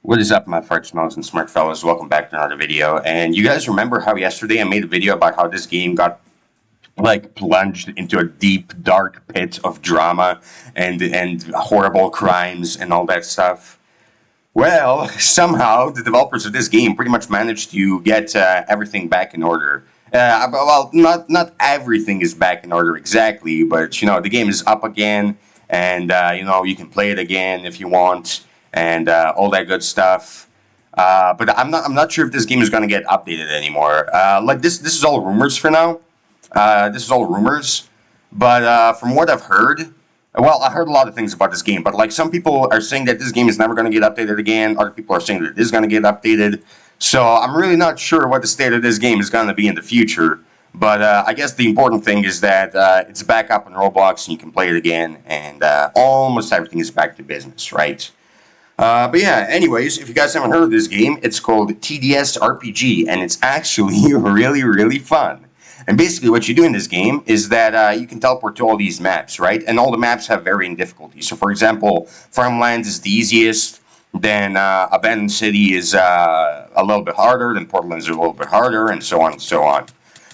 What is up, my fart smells and smart fellas? Welcome back to another video. And you guys remember how yesterday I made a video about how this game got plunged into a deep, dark pit of drama and horrible crimes and all that stuff? Well, somehow the developers of this game pretty much managed to get everything back in order. Not everything is back in order exactly, but the game is up again, and you can play it again if you want, and all that good stuff. But I'm not sure if this game is going to get updated anymore. This is all rumors for now. This is all rumors, but from what I've heard, well, I heard a lot of things about this game, but some people are saying that this game is never going to get updated again. Other people are saying that it is going to get updated. So I'm really not sure what the state of this game is going to be in the future. But I guess the important thing is that it's back up on Roblox and you can play it again, and almost everything is back to business, right? But yeah, anyways, if you guys haven't heard of this game, it's called TDS RPG, and it's actually really, really fun. And basically, what you do in this game is that you can teleport to all these maps, right? And all the maps have varying difficulties. So, for example, Farmlands is the easiest. Then Abandoned City is a little bit harder. Then Portland is a little bit harder, and so on and so on.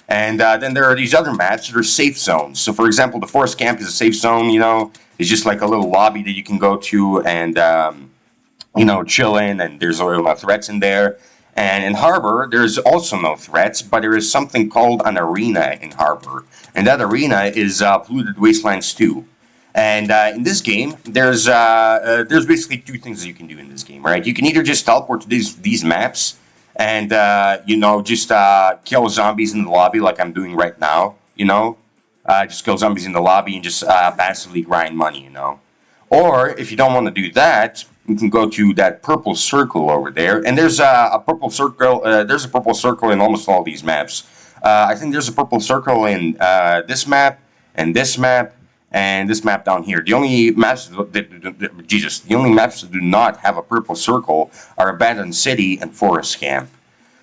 And then there are these other maps that are safe zones. So, for example, the Forest Camp is a safe zone. It's just like a little lobby that you can go to and chill in. And there's a little threats in there. And in Harbor, there's also no threats, but there is something called an arena in Harbor. And that arena is Polluted Wastelands 2. And in this game, there's basically two things that you can do in this game, right? You can either just teleport to these maps and, just kill zombies in the lobby like I'm doing right now, just kill zombies in the lobby and just passively grind money. Or if you don't want to do that, you can go to that purple circle over there, and there's a purple circle. There's a purple circle in almost all these maps. I think there's a purple circle in this map, and this map, and this map down here. The only maps the only maps that do not have a purple circle are Abandoned City and Forest Camp.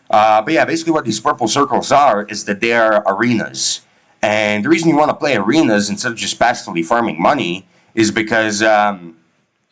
But yeah, basically what these purple circles are is that they are arenas, and the reason you want to play arenas instead of just passively farming money is because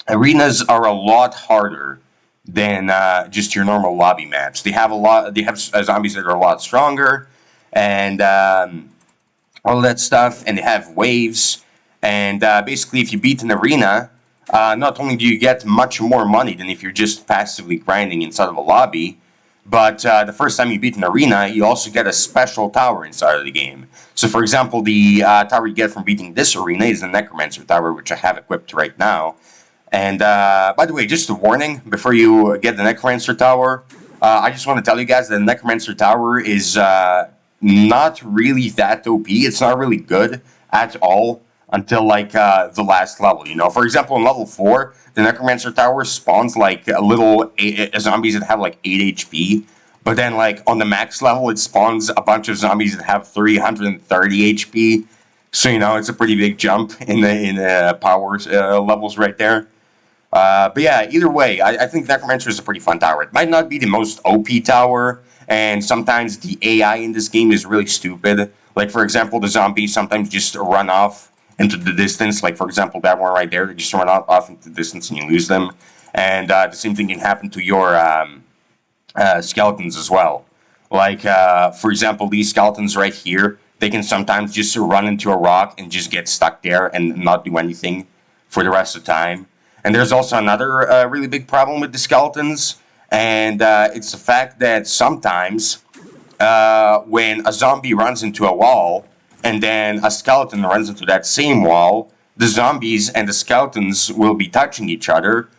arenas are a lot harder than just your normal lobby maps. They have zombies that are a lot stronger, and all that stuff, and they have waves. And basically, if you beat an arena, not only do you get much more money than if you're just passively grinding inside of a lobby, but the first time you beat an arena, you also get a special tower inside of the game. So, for example, the tower you get from beating this arena is the Necromancer Tower, which I have equipped right now. And by the way, just a warning, before you get the Necromancer Tower, I just want to tell you guys that the Necromancer Tower is not really that OP. It's not really good at all until the last level. For example, in level 4, the Necromancer Tower spawns zombies that have 8 HP. But then on the max level, it spawns a bunch of zombies that have 330 HP. So it's a pretty big jump in the power levels right there. But yeah, either way, I think Necromancer is a pretty fun tower. It might not be the most OP tower, and sometimes the AI in this game is really stupid. Like, for example, the zombies sometimes just run off into the distance. Like, for example, that one right there, they just run off into the distance and you lose them. And the same thing can happen to your skeletons as well. Like, for example, these skeletons right here, they can sometimes just run into a rock and just get stuck there and not do anything for the rest of the time. And there's also another really big problem with the skeletons, and it's the fact that sometimes when a zombie runs into a wall and then a skeleton runs into that same wall, the zombies and the skeletons will be touching each other,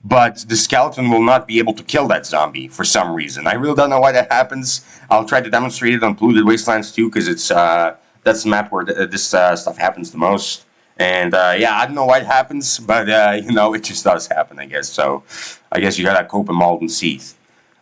but the skeleton will not be able to kill that zombie for some reason. I really don't know why that happens. I'll try to demonstrate it on Polluted Wastelands 2, because that's the map where this stuff happens the most. And yeah, I don't know why it happens, but it just does happen, I guess. So I guess you gotta cope and mold and seethe.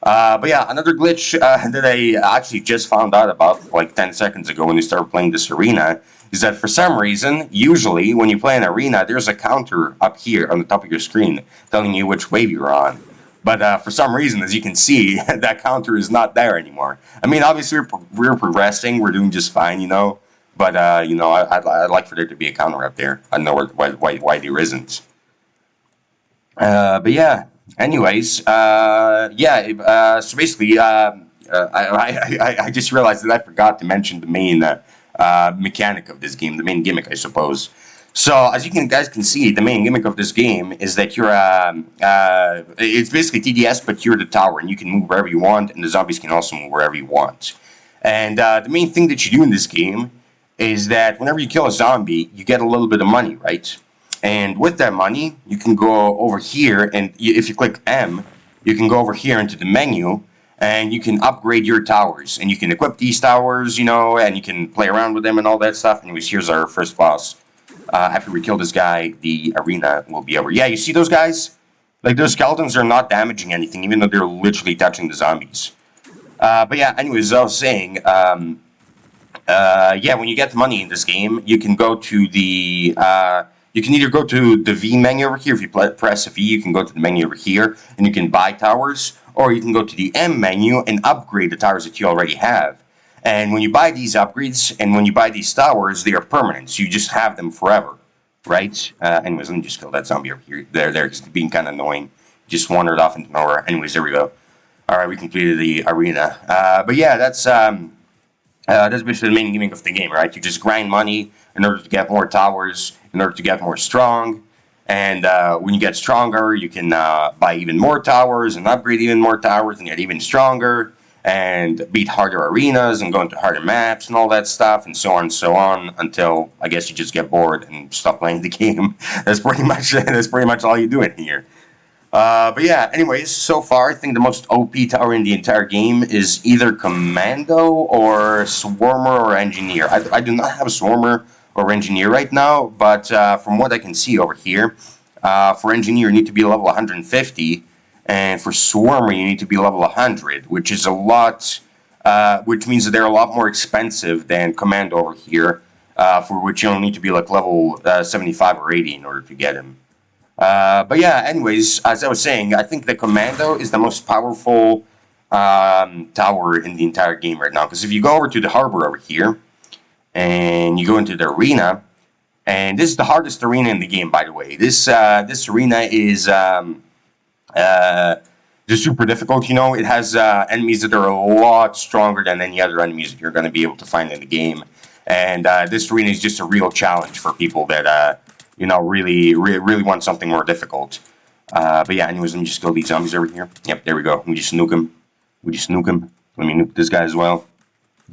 But yeah, another glitch that I actually just found out about 10 seconds ago when you started playing this arena is that for some reason, usually when you play an arena, there's a counter up here on the top of your screen telling you which wave you're on. But for some reason, as you can see, that counter is not there anymore. I mean, obviously we're progressing, we're doing just fine, But I'd like for there to be a counter up there. I don't know why there isn't. But yeah, Anyways, so basically, I just realized that I forgot to mention the main mechanic of this game, the main gimmick, I suppose. So, as guys can see, the main gimmick of this game is that it's basically TDS, but you're the tower, and you can move wherever you want, and the zombies can also move wherever you want. And the main thing that you do in this game is that whenever you kill a zombie, you get a little bit of money, right? And with that money, you can go over here, and if you click M, you can go over here into the menu, and you can upgrade your towers, and you can equip these towers, and you can play around with them and all that stuff. Anyways, here's our first boss. After we kill this guy, the arena will be over. Yeah, you see those guys? Like, those skeletons are not damaging anything, even though they're literally touching the zombies. But yeah, anyways, as I was saying, when you get money in this game, you can go to the you can either go to the V menu over here. If you press V, you can go to the menu over here, and you can buy towers, or you can go to the M menu and upgrade the towers that you already have. And when you buy these upgrades, and when you buy these towers, they are permanent, so you just have them forever, right? Anyways, let me just kill that zombie over here. There, he's being kind of annoying. Just wandered off into nowhere. Anyways, there we go. All right, we completed the arena. But yeah, that's basically the main gimmick of the game, right? You just grind money in order to get more towers, in order to get more strong. And when you get stronger, you can buy even more towers and upgrade even more towers and get even stronger and beat harder arenas and go into harder maps and all that stuff and so on until I guess you just get bored and stop playing the game. That's pretty much all you do in here. But yeah, anyways, so far I think the most OP tower in the entire game is either Commando or Swarmer or Engineer. I do not have a Swarmer or Engineer right now, but from what I can see over here, for Engineer you need to be level 150, and for Swarmer you need to be level 100, which is a lot, which means that they're a lot more expensive than Commando over here, for which you only need to be like level 75 or 80 in order to get him. But yeah, anyways, as I was saying, I think the Commando is the most powerful tower in the entire game right now. Because if you go over to the harbor over here, and you go into the arena, and this is the hardest arena in the game, by the way. This arena is just super difficult. It has enemies that are a lot stronger than any other enemies that you're going to be able to find in the game. And this arena is just a real challenge for people that really want something more difficult. But yeah, anyways, let me just kill these zombies over here. Yep, there we go. We just nuke him. Let me nuke this guy as well.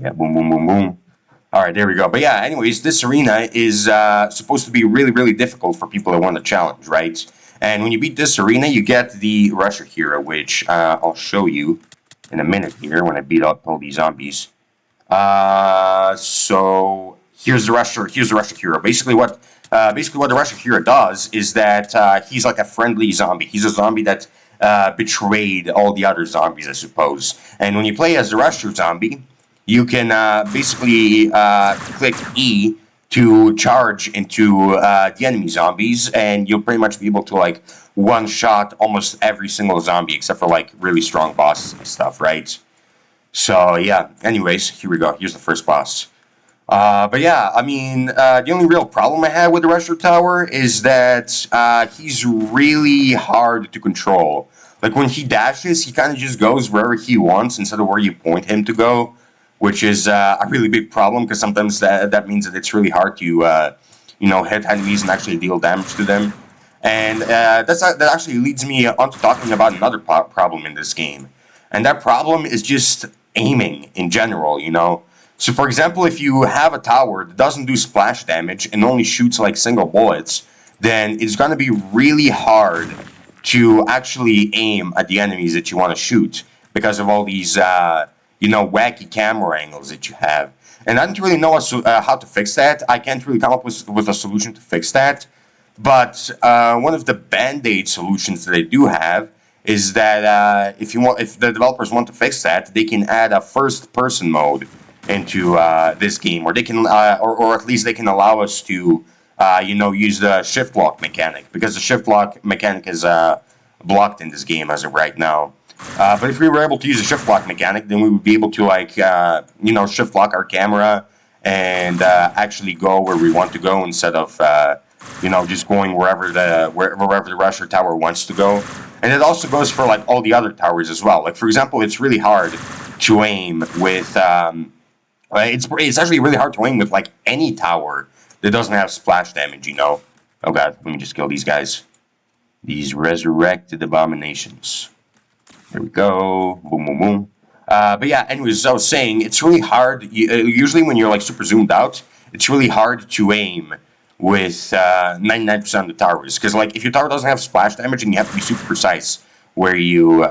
Yeah, boom, boom, boom, boom. Alright, there we go. But yeah, anyways, this arena is supposed to be really, really difficult for people that want a challenge, right? And when you beat this arena, you get the Rusher Hero, which I'll show you in a minute here when I beat up all these zombies. So here's the Rusher Hero. Basically what the Rusher Hero does is that he's like a friendly zombie. He's a zombie that betrayed all the other zombies, I suppose. And when you play as the Rusher zombie, you can basically click E to charge into the enemy zombies, and you'll pretty much be able to like one-shot almost every single zombie except for like really strong bosses and stuff, right? So yeah, anyways, here we go. Here's the first boss. But yeah, I mean, the only real problem I have with the Rusher Tower is that he's really hard to control. Like when he dashes, he kind of just goes wherever he wants instead of where you point him to go, which is a really big problem because sometimes that means that it's really hard to hit enemies and actually deal damage to them. And that actually leads me on to talking about another problem in this game, and that problem is just aiming in general. So, for example, if you have a tower that doesn't do splash damage and only shoots like single bullets, then it's going to be really hard to actually aim at the enemies that you want to shoot because of all these, wacky camera angles that you have. And I don't really know how to fix that. I can't really come up with a solution to fix that. But one of the band-aid solutions that they do have is that if the developers want to fix that, they can add a first-person mode into this game, or they can, or at least they can allow us to, use the shift lock mechanic, because the shift lock mechanic is blocked in this game as of right now. But if we were able to use a shift lock mechanic, then we would be able to shift lock our camera and actually go where we want to go instead of you know, just going wherever the Rusher tower wants to go. And it also goes for like all the other towers as well. Like for example, it's really hard to aim with. It's actually really hard to aim with like any tower that doesn't have splash damage. You know. Oh god, let me just kill these guys. These resurrected abominations. There we go. Boom, boom, boom. But yeah, anyways, as I was saying, it's really hard. Usually when you're like super zoomed out, it's really hard to aim with 99% of the towers. Because like if your tower doesn't have splash damage, then you have to be super precise where you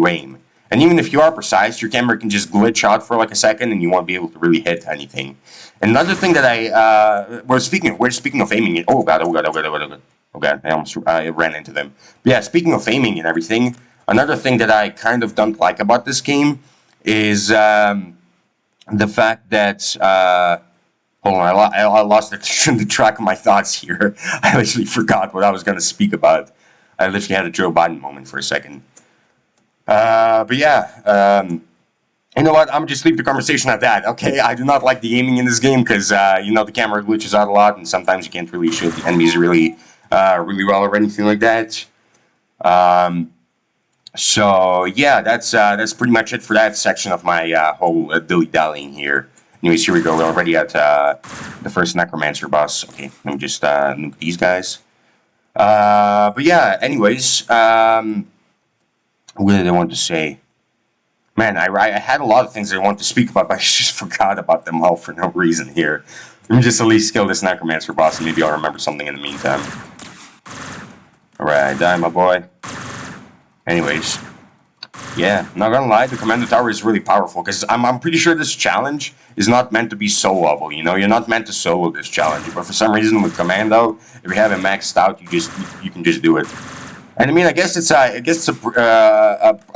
aim. And even if you are precise, your camera can just glitch out for like a second, and you won't be able to really hit anything. And another thing that we're speaking of aiming. Oh god, oh god, oh god, oh god, oh god. Oh god, I almost ran into them. But yeah, speaking of aiming and everything, another thing that I kind of don't like about this game is the fact that hold on, I lost the track of my thoughts here. I literally forgot what I was going to speak about. I literally had a Joe Biden moment for a second. But yeah, you know what? I'm just leave the conversation at that. Okay, I do not like the aiming in this game because you know the camera glitches out a lot, and sometimes you can't really shoot the enemies really well or anything like that. So yeah, that's pretty much it for that section of my whole dilly-dallying here. Anyways, here we go. We're already at the first Necromancer boss. Okay, let me just nuke these guys. But yeah, anyways, what did I want to say? Man, I had a lot of things I wanted to speak about, but I just forgot about them all for no reason here. Let me just at least kill this Necromancer boss, and maybe I'll remember something in the meantime. Alright, die, my boy. Anyways, yeah, not gonna lie, the Commando Tower is really powerful, because I'm pretty sure this challenge is not meant to be soloable, you know? You're not meant to solo this challenge, but for some reason with Commando, if you have it maxed out, you can just do it. And I mean, I guess it's a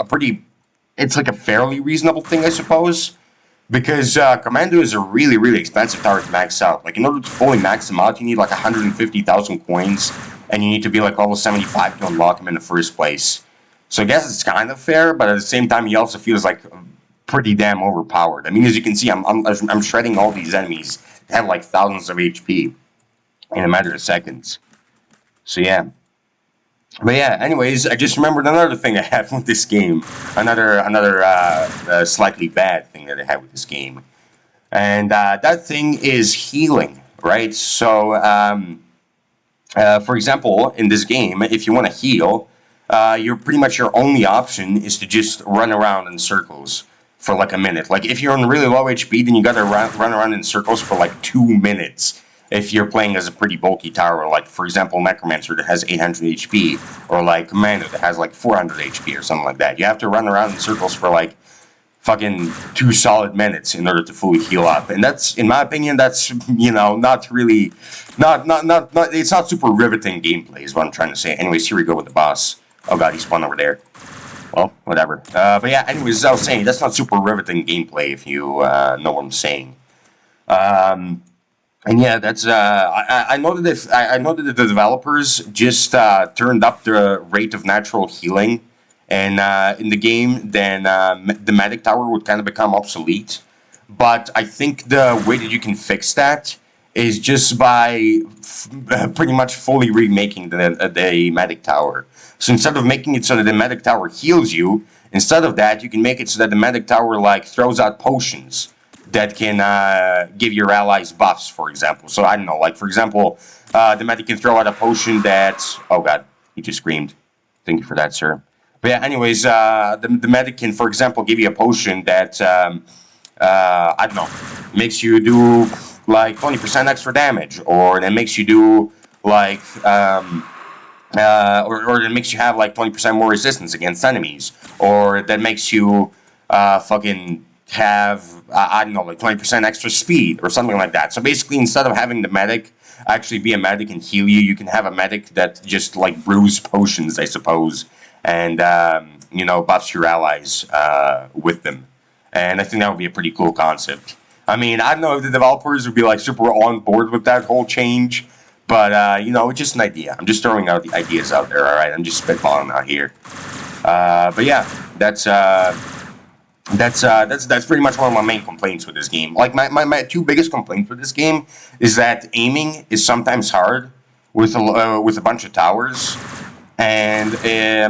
pretty, it's like a fairly reasonable thing, I suppose, because Commando is a really expensive tower to max out. Like in order to fully max them out, you need like 150,000 coins, and you need to be like level 75 to unlock them in the first place. So I guess it's kind of fair, but at the same time, he also feels like pretty damn overpowered. I mean, as you can see, I'm shredding all these enemies that have like thousands of HP in a matter of seconds. So yeah. But yeah, anyways, I just remembered another thing I had with this game. Another slightly bad thing that I had with this game. And that thing is healing, right? So, for example, in this game, if you want to heal, you're pretty much your only option is to just run around in circles for like a minute. Like if you're on really low HP, then you gotta run around in circles for like 2 minutes. If you're playing as a pretty bulky tower, like for example Necromancer that has 800 HP, or like Commando that has like 400 HP or something like that. You have to run around in circles for like fucking 2 solid minutes in order to fully heal up. And that's, in my opinion, that's, you know, not really, it's not super riveting gameplay is what I'm trying to say. Anyways, here we go with the boss. Oh god, he spawned over there. Well, whatever. But yeah, anyways, as I was saying, that's not super riveting gameplay if you know what I'm saying. And yeah, that's I know that the developers just turned up the rate of natural healing, and in the game, then the medic tower would kind of become obsolete. But I think the way that you can fix that is just by pretty much fully remaking the medic tower. So instead of making it so that the medic tower heals you, instead of that, you can make it so that the medic tower like throws out potions that can give your allies buffs, for example. So I don't know, like for example, the medic can throw out a potion that, oh god, he just screamed. Thank you for that, sir. But yeah, anyways, the medic can, for example, give you a potion that, I don't know, makes you do like 20% extra damage, or that makes you do like, or that makes you have like 20% more resistance against enemies, or that makes you fucking have, I don't know, like 20% extra speed, or something like that. So basically, instead of having the medic actually be a medic and heal you, you can have a medic that just like brews potions, I suppose, and you know, buffs your allies with them. And I think that would be a pretty cool concept. I mean, I don't know if the developers would be like super on board with that whole change, but you know, it's just an idea. I'm just throwing out the ideas out there. All right, I'm just spitballing out here. But yeah, that's pretty much one of my main complaints with this game. Like my 2 biggest complaints with this game is that aiming is sometimes hard, with a bunch of towers. And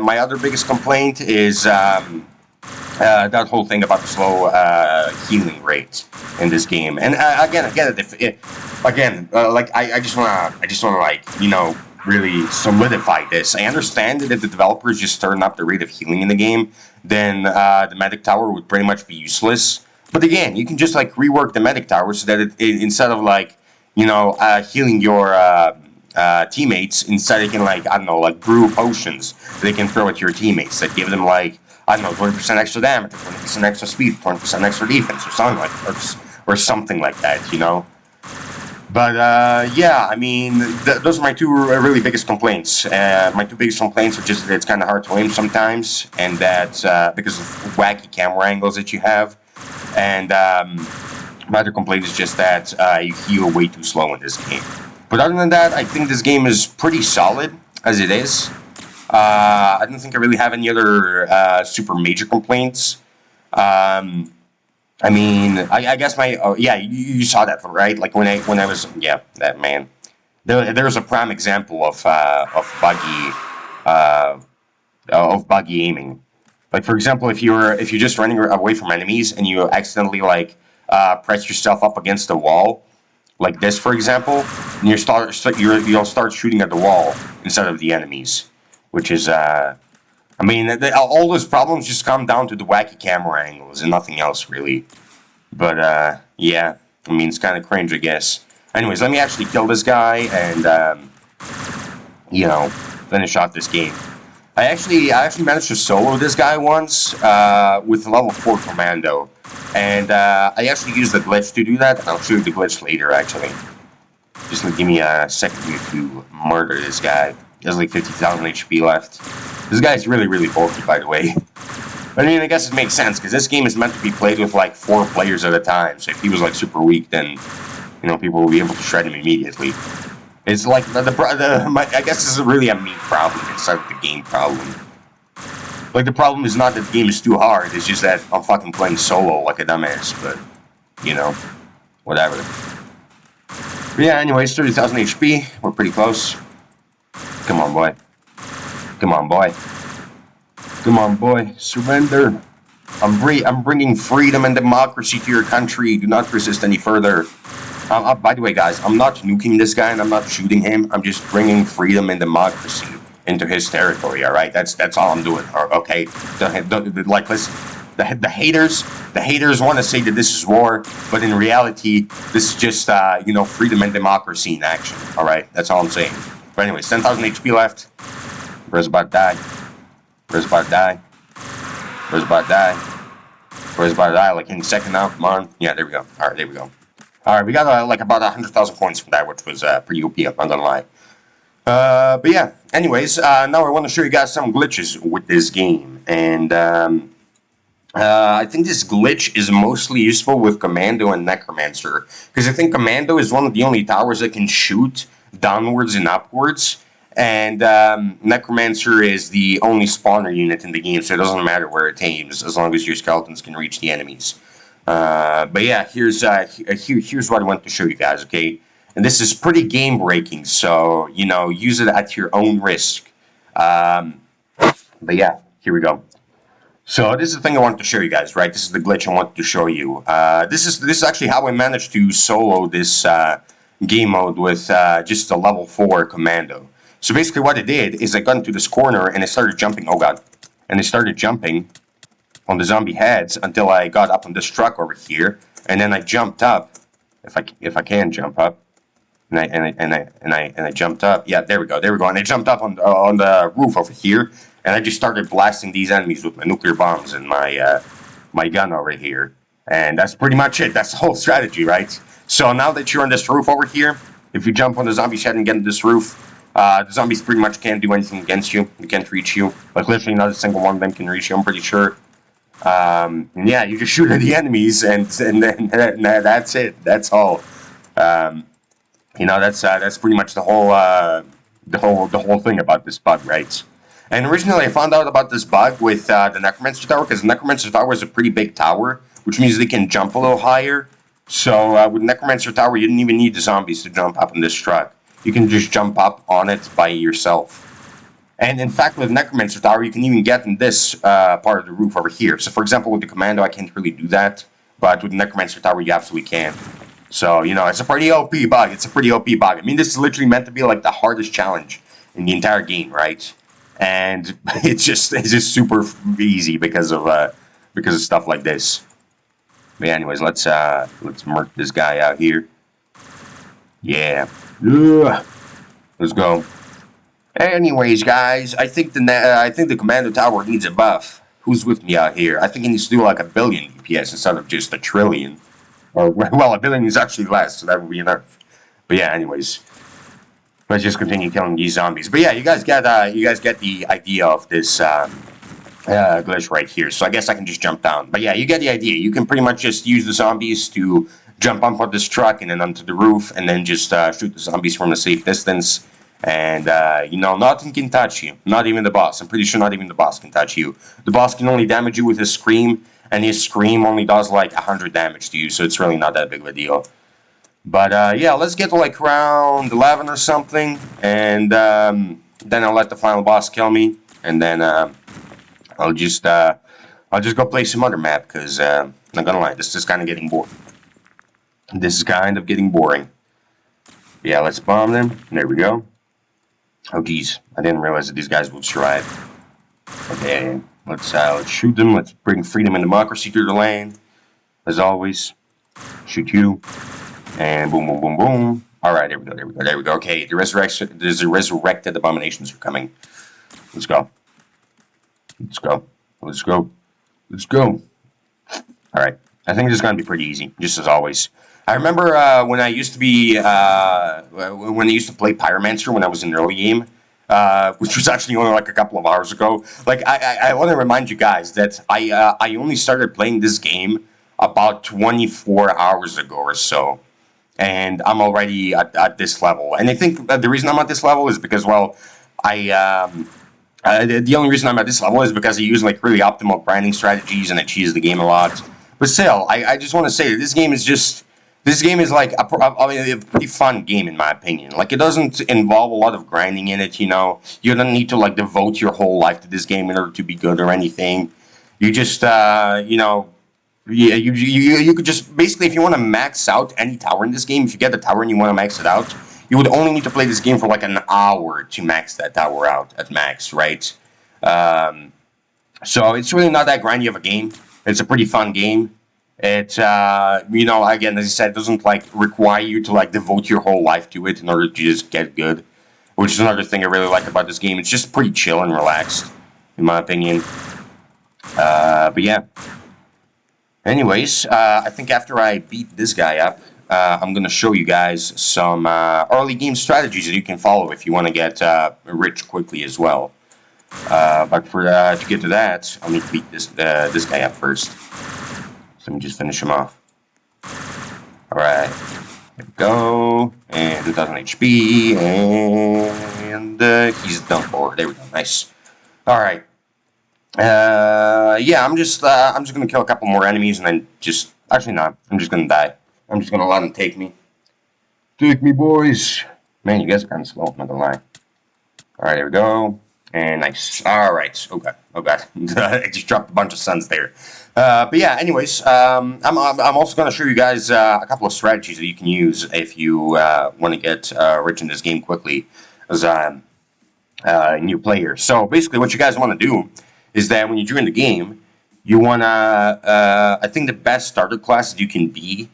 my other biggest complaint is that whole thing about the slow healing rate in this game. And again, I get it. Like I just wanna like really solidify this. I understand that if the developers just turn up the rate of healing in the game, then the medic tower would pretty much be useless. But again, you can just like rework the medic tower so that instead of like healing your teammates, instead they can like I don't know like brew potions they can throw at your teammates that give them like I don't know 20% extra damage, 20% extra speed, 20% extra defense, or something or something like that. But yeah, I mean, those are my two really biggest complaints. My two biggest complaints are just that it's kind of hard to aim sometimes, and that because of wacky camera angles that you have. And my other complaint is just that you heal way too slow in this game. But other than that, I think this game is pretty solid as it is. I don't think I really have any other super major complaints. I mean, I guess my yeah, you saw that right? Like when I was that man. There's a prime example of buggy aiming. Like for example, if you're just running away from enemies and you accidentally like press yourself up against the wall, like this for example, and you'll start shooting at the wall instead of the enemies, which is I mean, all those problems just come down to the wacky camera angles and nothing else, really. But, yeah, I mean, it's kind of cringe, I guess. Anyways, let me actually kill this guy and, finish off this game. I actually managed to solo this guy once with level 4 commando. And I actually used the glitch to do that, and I'll show you the glitch later, actually. Just give me a second here to murder this guy. He has like 50,000 HP left. This guy's really, really bulky, by the way. But I mean, I guess it makes sense, because this game is meant to be played with like 4 players at a time. So if he was like super weak, then, people will be able to shred him immediately. It's like, I guess this is really a me problem instead of the game problem. Like, the problem is not that the game is too hard, it's just that I'm fucking playing solo like a dumbass, but, whatever. But yeah, anyways, 30,000 HP, we're pretty close. Come on, boy. Come on, boy. Come on, boy. Surrender. I'm bringing freedom and democracy to your country. Do not resist any further. By the way, guys, I'm not nuking this guy and I'm not shooting him. I'm just bringing freedom and democracy into his territory. All right, that's all I'm doing. Okay, like listen, the haters want to say that this is war, but in reality, this is just freedom and democracy in action. All right, that's all I'm saying. But anyways, 10,000 HP left. Where's about to die? Where's about to die? Where's about to die? Where's about to die? Like any second now? Come on. Yeah, there we go. All right, there we go. All right, we got like about 100,000 points from that, which was pretty OP. I'm not gonna lie. But yeah. Anyways, now I want to show you guys some glitches with this game, and I think this glitch is mostly useful with Commando and Necromancer, because I think Commando is one of the only towers that can shoot downwards and upwards, and Necromancer is the only spawner unit in the game, so it doesn't matter where it aims as long as your skeletons can reach the enemies. But yeah, here's what I want to show you guys, okay? And this is pretty game breaking, so use it at your own risk. But yeah, here we go. So this is the thing I wanted to show you guys, right? This is the glitch I wanted to show you. This is actually how I managed to solo this game mode with just a level 4 commando. So basically what I did is I got into this corner and I started jumping, oh god, and I started jumping on the zombie heads until I got up on this truck over here, and then I jumped up, if I can jump up, and I jumped up, yeah, there we go, and I jumped up on the roof over here, and I just started blasting these enemies with my nuclear bombs and my gun over here, and that's pretty much it. That's the whole strategy, right? So now that you're on this roof over here, if you jump on the zombie's head and get on this roof, the zombies pretty much can't do anything against you. They can't reach you. Like literally not a single one of them can reach you, I'm pretty sure. And yeah, you just shoot at the enemies and then that's it. That's all. That's pretty much the whole thing about this bug, right? And originally I found out about this bug with the Necromancer Tower, because the Necromancer Tower is a pretty big tower, which means they can jump a little higher. So with Necromancer Tower, you didn't even need the zombies to jump up in this truck. You can just jump up on it by yourself. And in fact, with Necromancer Tower, you can even get in this part of the roof over here. So, for example, with the Commando, I can't really do that. But with the Necromancer Tower, you absolutely can. So, you know, it's a pretty OP bug. It's a pretty OP bug. I mean, this is literally meant to be like the hardest challenge in the entire game, right? And it's just super easy because of stuff like this. But anyways, let's murk this guy out here. Yeah. Ugh. Let's go. Anyways, guys, I think the Commando Tower needs a buff. Who's with me out here? I think it needs to do like 1 billion DPS instead of just 1 trillion. Or well, 1 billion is actually less, so that would be enough. But yeah, anyways, let's just continue killing these zombies. But yeah, you guys get the idea of this glitch right here. So I guess I can just jump down. But yeah, you get the idea. You can pretty much just use the zombies to jump onto this truck and then onto the roof, and then just shoot the zombies from a safe distance. And, you know, nothing can touch you. Not even the boss. I'm pretty sure not even the boss can touch you. The boss can only damage you with his scream, and his scream only does like 100 damage to you, so it's really not that big of a deal. But, yeah, let's get to like round 11 or something, and then I'll let the final boss kill me, and then I'll just go play some other map, because, I'm not gonna lie, this is kind of getting boring. This is kind of getting boring. Yeah, let's bomb them. There we go. Oh geez, I didn't realize that these guys would survive. Okay, let's shoot them. Let's bring freedom and democracy to the land. As always, shoot you, and boom, boom, boom, boom. All right, there we go. Okay, the resurrected abominations are coming. Let's go. All right, I think this is gonna be pretty easy, just as always. I remember when I used to play Pyromancer when I was in the early game, which was actually only like a couple of hours ago. Like I want to remind you guys that I only started playing this game about 24 hours ago or so, and I'm already at this level. And I think the reason I'm at this level is because, well, the only reason I'm at this level is because I use like really optimal grinding strategies and I cheese the game a lot. But still, I just want to say that this game is like a pretty fun game in my opinion. Like, it doesn't involve a lot of grinding in it, you know. You don't need to like devote your whole life to this game in order to be good or anything. You just, you know, yeah, you could just, basically, if you want to max out any tower in this game, if you get the tower and you want to max it out, you would only need to play this game for like an hour to max that tower out at max, right? So it's really not that grindy of a game. It's a pretty fun game. It, you know, again, as I said, doesn't, like, require you to, like, devote your whole life to it in order to just get good. Which is another thing I really like about this game. It's just pretty chill and relaxed, in my opinion. But yeah. Anyways, I think after I beat this guy up, I'm going to show you guys some early game strategies that you can follow if you want to get rich quickly as well. But for to get to that, I'll need to beat this guy up first. So let me just finish him off. Alright. There we go. And 2,000 HP. And he's done for. There we go. Nice. Alright. Yeah, I'm just gonna kill a couple more enemies and then just... Actually, not. I'm just gonna die. I'm just gonna let them take me. Take me, boys. Man, you guys are kind of slow. Not gonna lie. Alright, there we go. And nice. Alright. Oh god. I just dropped a bunch of suns there. But yeah, anyways, I'm also going to show you guys a couple of strategies that you can use if you want to get rich in this game quickly as a new player. So basically what you guys want to do is that when you join the game, you want to, I think the best starter class that you can be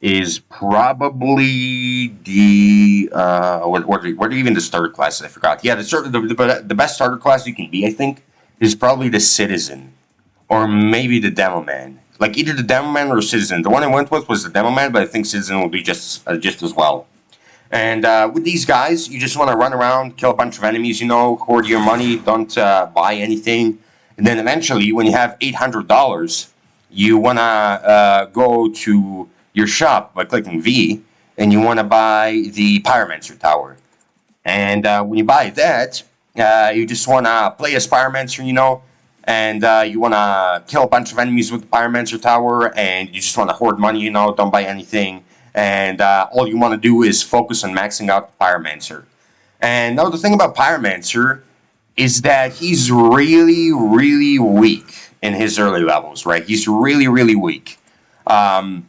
is probably the, what are even the starter classes? I forgot. Yeah, the best starter class you can be, I think, is probably the Citizen. Or maybe the Demo Man. Like, either the Demo Man or Citizen. The one I went with was the Demo Man, but I think Citizen will be just as well. And with these guys, you just want to run around, kill a bunch of enemies, you know, hoard your money, don't buy anything. And then eventually, when you have $800, you want to go to your shop by clicking V, and you want to buy the Pyromancer Tower. And when you buy that, you just want to play as Pyromancer, you know, and you want to kill a bunch of enemies with the Pyromancer Tower, and you just want to hoard money, you know, don't buy anything. and all you want to do is focus on maxing out the Pyromancer. And now the thing about Pyromancer is that he's really, really weak in his early levels, right? He's really, really weak. Um,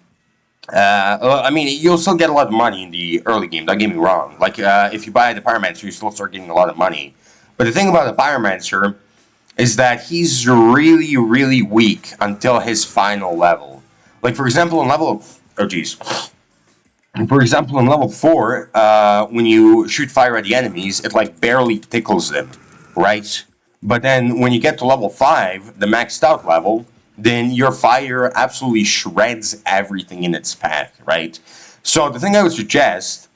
I mean, you'll still get a lot of money in the early game. Don't get me wrong. Like, if you buy the Pyromancer, you still start getting a lot of money. But the thing about the Pyromancer is that he's really, really weak until his final level. Like, for example, in level... Oh, geez. For example, in level 4, when you shoot fire at the enemies, it, like, barely tickles them, right? But then when you get to level 5, the maxed out level, then your fire absolutely shreds everything in its path, right? So the thing I would suggest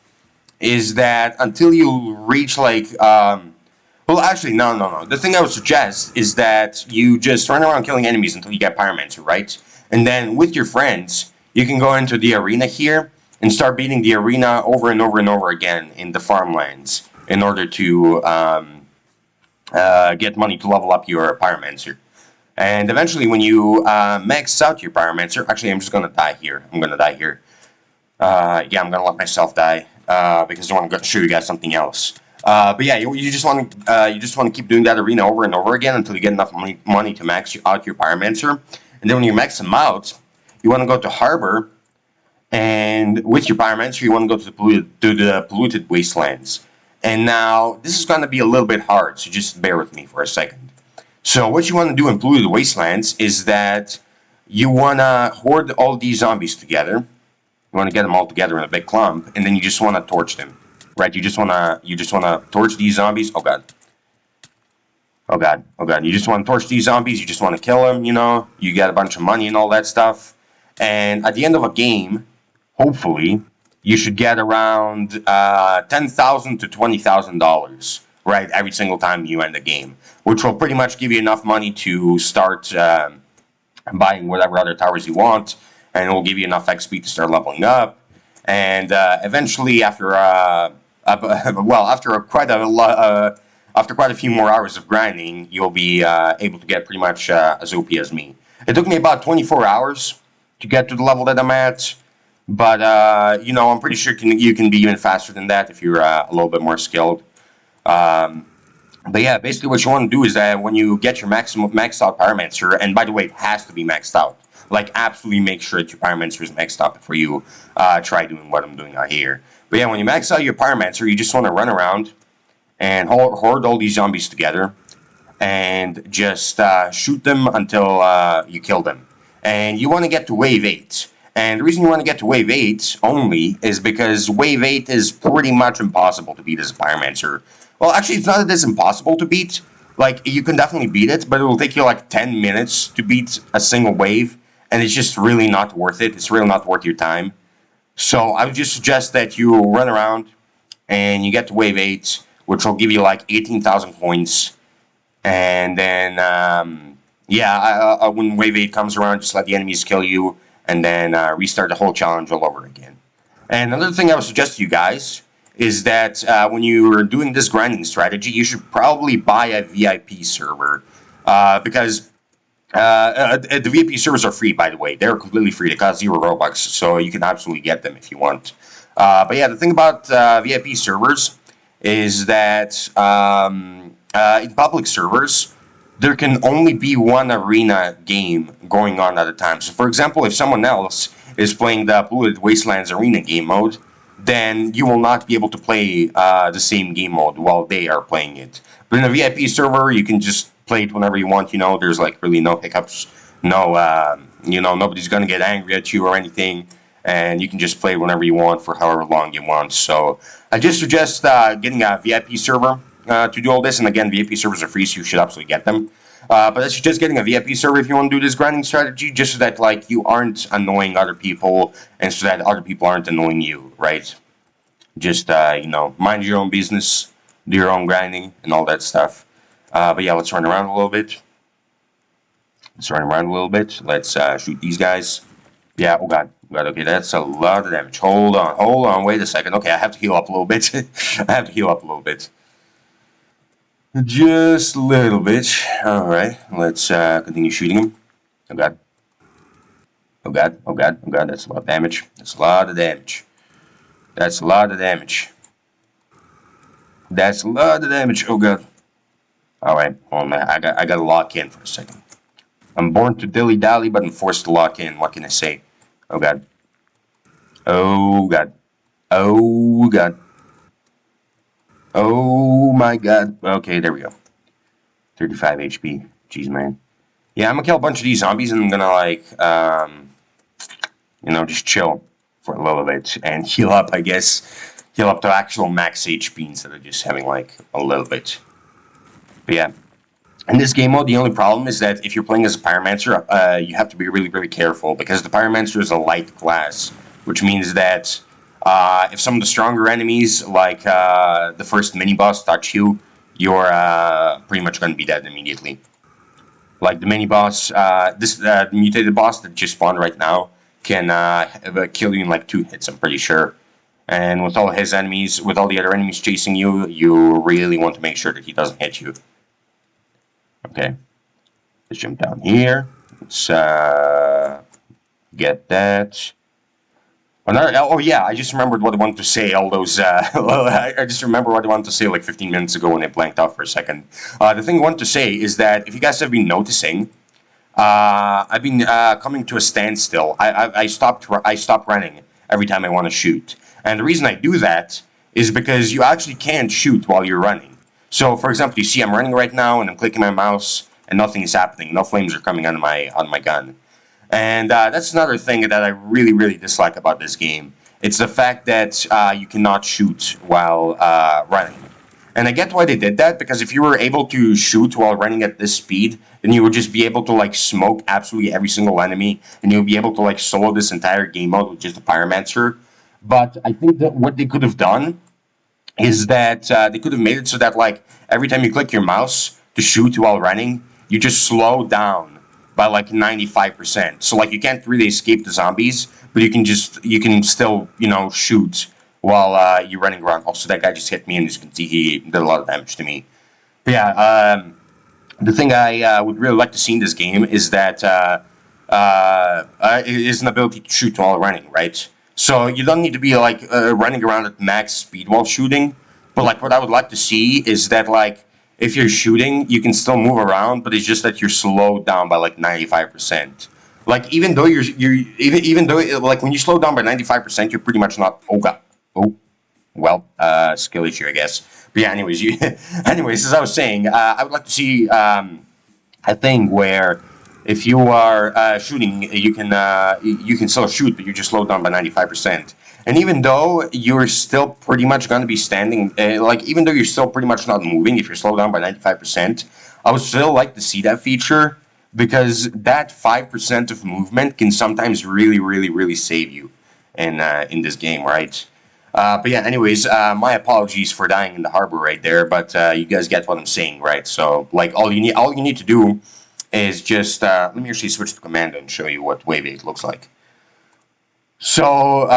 is that until you reach, like, well, actually, no. The thing I would suggest is that you just run around killing enemies until you get Pyromancer, right? And then with your friends, you can go into the arena here and start beating the arena over and over and over again in the farmlands in order to get money to level up your Pyromancer. And eventually, when you max out your Pyromancer, actually, I'm just gonna die here. I'm gonna die here. Yeah, I'm gonna let myself die because I want to show you guys something else. But yeah, you just want to keep doing that arena over and over again until you get enough money to max out your Pyromancer. And then when you max them out, you want to go to Harbor, and with your Pyromancer, you want to go to the polluted wastelands. And now this is going to be a little bit hard, so just bear with me for a second. So what you want to do in polluted wastelands is that you want to hoard all these zombies together. You want to get them all together in a big clump, and then you just want to torch them, right? You just want to torch these zombies. Oh god, oh god, oh god! You just want to torch these zombies. You just want to kill them. You know, you get a bunch of money and all that stuff. And at the end of a game, hopefully, you should get around $10,000 to $20,000, right? Every single time you end the game, which will pretty much give you enough money to start buying whatever other towers you want, and it will give you enough XP to start leveling up. And eventually, after quite a few more hours of grinding, you'll be able to get pretty much as OP as me. It took me about 24 hours to get to the level that I'm at, but you know, I'm pretty sure you can be even faster than that if you're a little bit more skilled. But yeah, basically what you want to do is that when you get your maxed out Pyromancer, and by the way, it has to be maxed out. Like, absolutely make sure that your Pyromancer is maxed out before you try doing what I'm doing out here. But yeah, when you max out your Pyromancer, you just want to run around and hoard all these zombies together and just shoot them until you kill them. And you want to get to Wave 8. And the reason you want to get to Wave 8 only is because Wave 8 is pretty much impossible to beat as a Pyromancer. Well, actually, it's not that it's impossible to beat. Like, you can definitely beat it, but it will take you like 10 minutes to beat a single wave, and it's just really not worth it. It's really not worth your time. So I would just suggest that you run around and you get to Wave 8, which will give you like 18,000 points. And then, yeah, when Wave 8 comes around, just let the enemies kill you, and then restart the whole challenge all over again. And another thing I would suggest to you guys is that when you're doing this grinding strategy, you should probably buy a VIP server because the VIP servers are free, by the way. They're completely free. They cost 0 Robux, so you can absolutely get them if you want. But yeah, the thing about VIP servers is that in public servers, there can only be one arena game going on at a time. So, for example, if someone else is playing the Polluted Wastelands arena game mode, then you will not be able to play the same game mode while they are playing it. But in a VIP server, you can just play it whenever you want. You know, there's like really no hiccups, no, you know, nobody's gonna get angry at you or anything, and you can just play whenever you want for however long you want. So I just suggest getting a VIP server to do all this. And again, VIP servers are free, so you should absolutely get them. But I suggest getting a VIP server if you want to do this grinding strategy, just so that like you aren't annoying other people, and so that other people aren't annoying you, right? Just you know, mind your own business, do your own grinding, and all that stuff. But yeah, let's run around a little bit. Let's shoot these guys. Yeah, oh god, okay, that's a lot of damage. Hold on, wait a second. Okay, I have to heal up a little bit. Just a little bit. Alright, let's continue shooting him. Oh god. Oh god, oh god, oh god, that's a lot of damage. That's a lot of damage. That's a lot of damage. That's a lot of damage. Oh god. Alright, hold on, I gotta lock in for a second. I'm born to dilly-dally, but I'm forced to lock in. What can I say? Oh god. Oh god. Oh god. Oh my god. Okay, there we go. 35 HP. Jeez, man. Yeah, I'm gonna kill a bunch of these zombies and I'm gonna, like, just chill for a little bit and heal up, I guess. Heal up to actual max HP instead of just having, like, a little bit. But yeah. In this game mode, the only problem is that if you're playing as a Pyromancer, you have to be really, really careful because the Pyromancer is a light class, which means that if some of the stronger enemies, like the first mini-boss, touch you, you're pretty much going to be dead immediately. Like the mini-boss, this mutated boss that just spawned right now can kill you in like 2 hits, I'm pretty sure. And with all his enemies, with all the other enemies chasing you, you really want to make sure that he doesn't hit you. Okay, let's jump down here. Let's get that. Oh yeah, I just remembered what I wanted to say. All those, I just remember what I wanted to say like 15 minutes ago when I blanked out for a second. The thing I wanted to say is that if you guys have been noticing, I've been coming to a standstill. I stopped running every time I want to shoot, and the reason I do that is because you actually can't shoot while you're running. So, for example, you see I'm running right now, and I'm clicking my mouse, and nothing is happening. No flames are coming on my gun. And that's another thing that I really, really dislike about this game. It's the fact that you cannot shoot while running. And I get why they did that, because if you were able to shoot while running at this speed, then you would just be able to, like, smoke absolutely every single enemy, and you'll be able to, like, solo this entire game mode with just a Pyromancer. But I think that what they could have done is that they could have made it so that, like, every time you click your mouse to shoot while running, you just slow down by like 95%. So like you can't really escape the zombies, but you can still shoot while you're running around. Also, that guy just hit me, and as you can see, he did a lot of damage to me. But yeah, the thing I would really like to see in this game is that is an ability to shoot while running, right? So you don't need to be like running around at max speed while shooting, but like what I would like to see is that, like, if you're shooting, you can still move around, but it's just that you're slowed down by like 95%. Like even though even though like when you slow down by 95%, you're pretty much not. Oh god. Oh, well, skill issue, I guess. But yeah, anyways, anyways, as I was saying, I would like to see a thing where if you are shooting, you can still shoot, but you're just slowed down by 95%. And even though you're still pretty much going to be standing, even though you're still pretty much not moving, if you're slowed down by 95%, I would still like to see that feature, because that 5% of movement can sometimes really, really, really save you in this game, right? But yeah, anyways, my apologies for dying in the harbor right there, but you guys get what I'm saying, right? So, like, all you need to do is just let me actually switch to Commando and show you what Wave 8 looks like. So,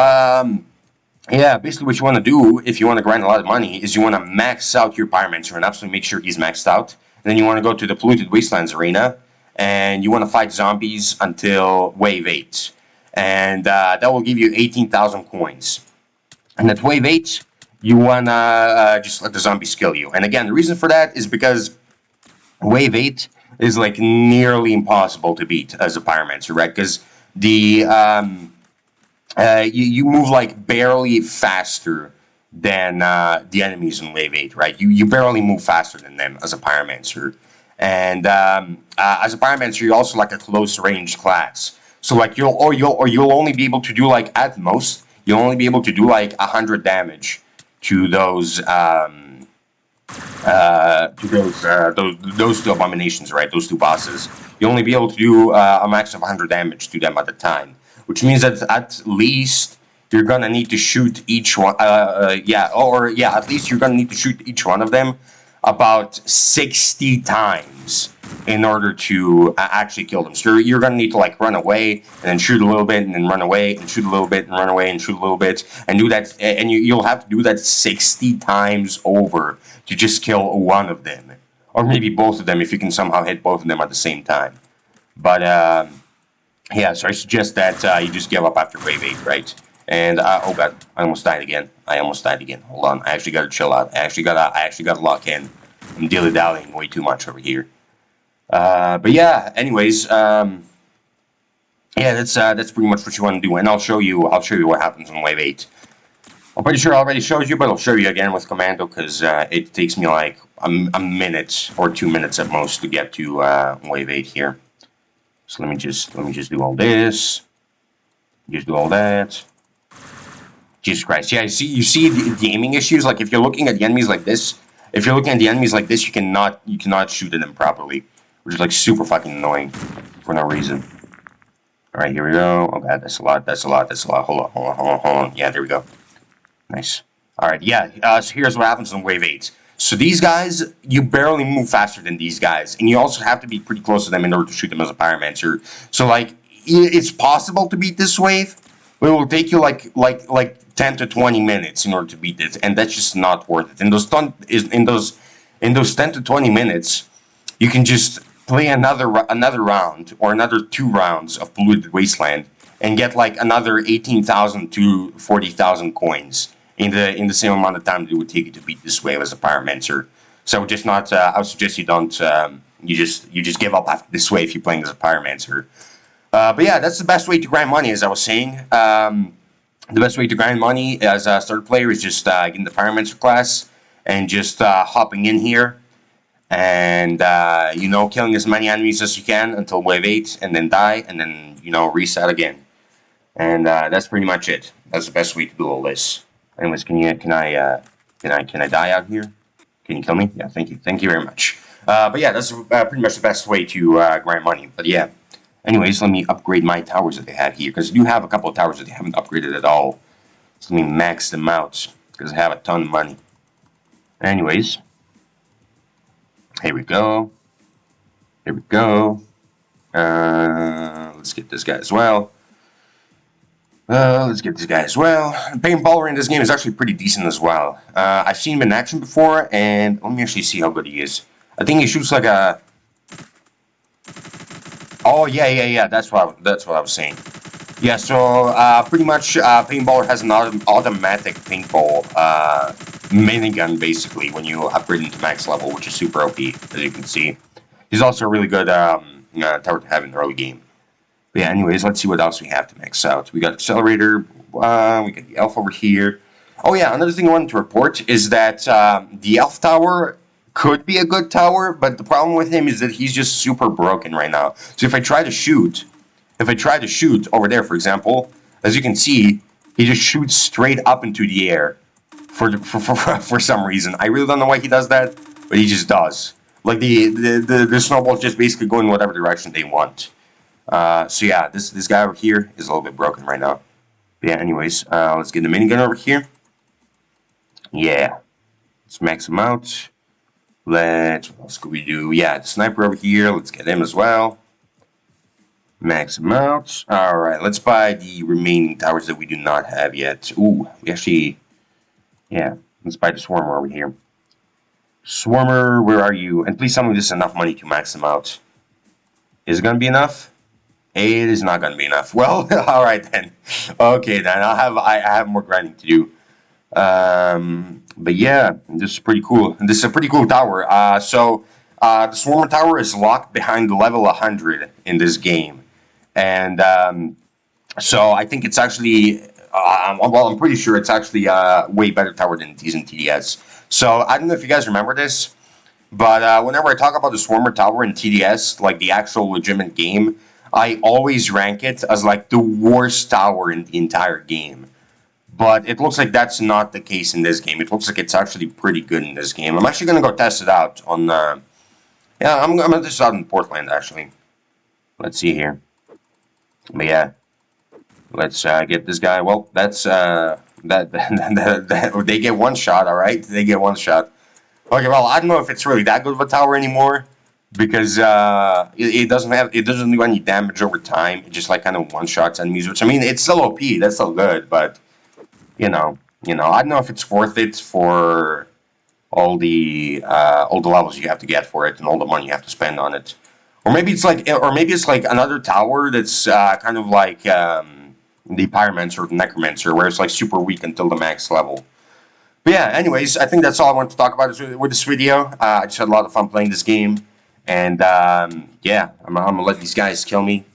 yeah, basically what you want to do if you want to grind a lot of money is you want to max out your Pyromancer and absolutely make sure he's maxed out. And then you want to go to the Polluted Wastelands arena, and you want to fight zombies until Wave 8. And that will give you 18,000 coins. And at Wave 8, you want to just let the zombies kill you. And again, the reason for that is because Wave 8 is like nearly impossible to beat as a Pyromancer, right? Because the you move like barely faster than the enemies in Wave 8, right? You barely move faster than them as a Pyromancer. And as a Pyromancer, you're also like a close range class. So like you'll only be able to do, like, at most, you'll only be able to do like 100 damage to those two abominations, right? Those two bosses. You'll only be able to do a max of 100 damage to them at a time, which means that at least you're gonna need to shoot each one. At least you're gonna need to shoot each one of them about 60 times in order to actually kill them. So you're going to need to, like, run away and then shoot a little bit and then run away and shoot a little bit and run away and shoot a little bit and do that. And you'll have to do that 60 times over to just kill one of them, or maybe both of them if you can somehow hit both of them at the same time. But Yeah, so I suggest that you just give up after wave 8, right? And oh god, I almost died again. I almost died again. Hold on, I actually gotta chill out. I actually gotta lock in. I'm dilly dallying way too much over here. But yeah, anyways, yeah, that's pretty much what you want to do, and I'll show you what happens in wave 8. I'm pretty sure I already showed you, but I'll show you again with Commando because it takes me like a minute or 2 minutes at most to get to wave 8 here. So let me just do all this. Just do all that. Jesus Christ! Yeah, you see the aiming issues. Like if you're looking at the enemies like this, you cannot shoot at them properly, which is like super fucking annoying for no reason. All right, here we go. Oh god, that's a lot. That's a lot. That's a lot. Hold on. Yeah, there we go. Nice. All right, yeah. So here's what happens in wave 8. So these guys, you barely move faster than these guys, and you also have to be pretty close to them in order to shoot them as a pyromancer. So like, it's possible to beat this wave, but it will take you like 10 to 20 minutes in order to beat it, and that's just not worth it. In those 10 to 20 minutes, you can just play another round or another 2 rounds of Polluted Wasteland and get like another 18,000 to 40,000 coins in the same amount of time that it would take you to beat this wave as a pyromancer. So just not. I would suggest you don't. You just give up after this wave if you're playing as a pyromancer. But yeah, that's the best way to grind money, as I was saying. The best way to grind money as a starter player is just getting the pyromancer class and just hopping in here and killing as many enemies as you can until wave 8, and then die, and then reset again. And that's pretty much it. That's the best way to do all this. Anyways, can I die out here? Can you kill me? Yeah, thank you very much. But yeah, that's pretty much the best way to grind money. But yeah, anyways, let me upgrade my towers that they have here, because I do have a couple of towers that they haven't upgraded at all. So let me max them out because I have a ton of money. Anyways, here we go. Here we go. Let's get this guy as well. Let's get this guy as well. Paintballer in this game is actually pretty decent as well. I've seen him in action before, and let me actually see how good he is. I think he shoots like a... Oh, yeah. That's what I was saying. Yeah, so pretty much Paintballer has an automatic paintball minigun, basically, when you upgrade into max level, which is super OP, as you can see. He's also a really good tower to have in the early game. But yeah, anyways, let's see what else we have to max out. We got Accelerator, we got the Elf over here. Oh yeah, another thing I wanted to report is that the Elf Tower could be a good tower, but the problem with him is that he's just super broken right now. So if I try to shoot over there, for example, as you can see, he just shoots straight up into the air for some reason. I really don't know why he does that, but he just does. Like the snowballs just basically go in whatever direction they want. So yeah, this guy over here is a little bit broken right now. But yeah, anyways, let's get the minigun over here. Yeah, let's max him out. What else could we do? Yeah, the sniper over here, let's get him as well. Max him out. Alright, let's buy the remaining towers that we do not have yet. Ooh, we actually... Yeah, let's buy the Swarmer over here. Swarmer, where are you? And please tell me this is enough money to max him out. Is it going to be enough? It is not going to be enough. Well, alright then. Okay then, I have more grinding to do. But yeah, this is pretty cool. This is a pretty cool tower. So the Swarmer Tower is locked behind the level 100 in this game. And so I think it's actually, I'm pretty sure it's actually a way better tower than it is in TDS. So I don't know if you guys remember this, but whenever I talk about the Swarmer Tower in TDS, like the actual legitimate game, I always rank it as like the worst tower in the entire game. But it looks like that's not the case in this game. It looks like it's actually pretty good in this game. I'm actually going to go test it out on... yeah, I'm going to test it out in Portland, actually. Let's see here. But yeah. Let's get this guy. Well, that's... they get one shot, alright? They get one shot. Okay, well, I don't know if it's really that good of a tower anymore. Because it doesn't do any damage over time. It just like kind of one-shots enemies. Which, I mean, it's still OP. That's still good, but... You know, I don't know if it's worth it for all the levels you have to get for it and all the money you have to spend on it. or maybe it's like another tower that's kind of like the pyromancer or the necromancer, where it's like super weak until the max level. But yeah, anyways, I think that's all I wanted to talk about with this video. I just had a lot of fun playing this game, and yeah, I'm gonna let these guys kill me.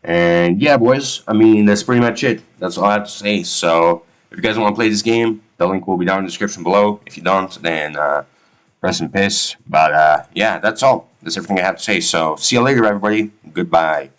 And yeah, boys, I mean, that's pretty much it. That's all I have to say. So if you guys want to play this game, the link will be down in the description below. If you don't, then rest in piss. But yeah, that's all. That's everything I have to say. So see you later, everybody. Goodbye.